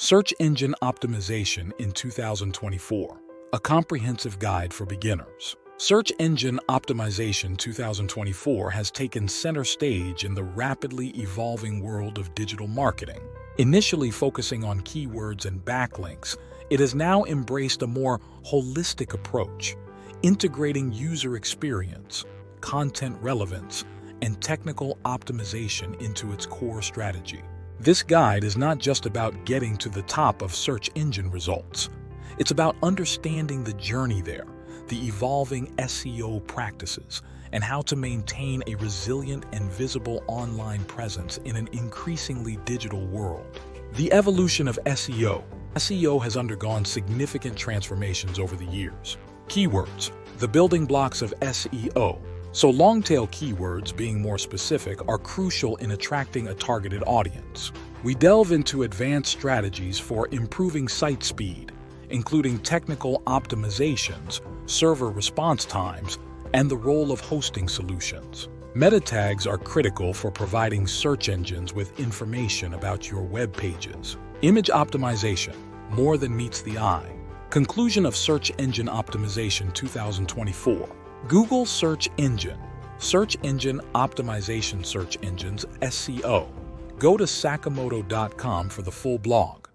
Search Engine Optimization in 2024, a comprehensive guide for beginners. Search Engine Optimization 2024 has taken center stage in the rapidly evolving world of digital marketing. Initially focusing on keywords and backlinks, it has now embraced a more holistic approach, integrating user experience, content relevance, and technical optimization into its core strategy. This guide is not just about getting to the top of search engine results. It's about understanding the journey there, the evolving SEO practices, and how to maintain a resilient and visible online presence in an increasingly digital world. The evolution of SEO. SEO has undergone significant transformations over the years. Keywords, the building blocks of SEO. So long-tail keywords, being more specific, are crucial in attracting a targeted audience. We delve into advanced strategies for improving site speed, including technical optimizations, server response times, and the role of hosting solutions. Meta tags are critical for providing search engines with information about your web pages. Image optimization, more than meets the eye. Conclusion of Search Engine Optimization 2024. Google Search Engine, Search Engine Optimization Search Engines, SEO. Go to sakamoto.com for the full blog.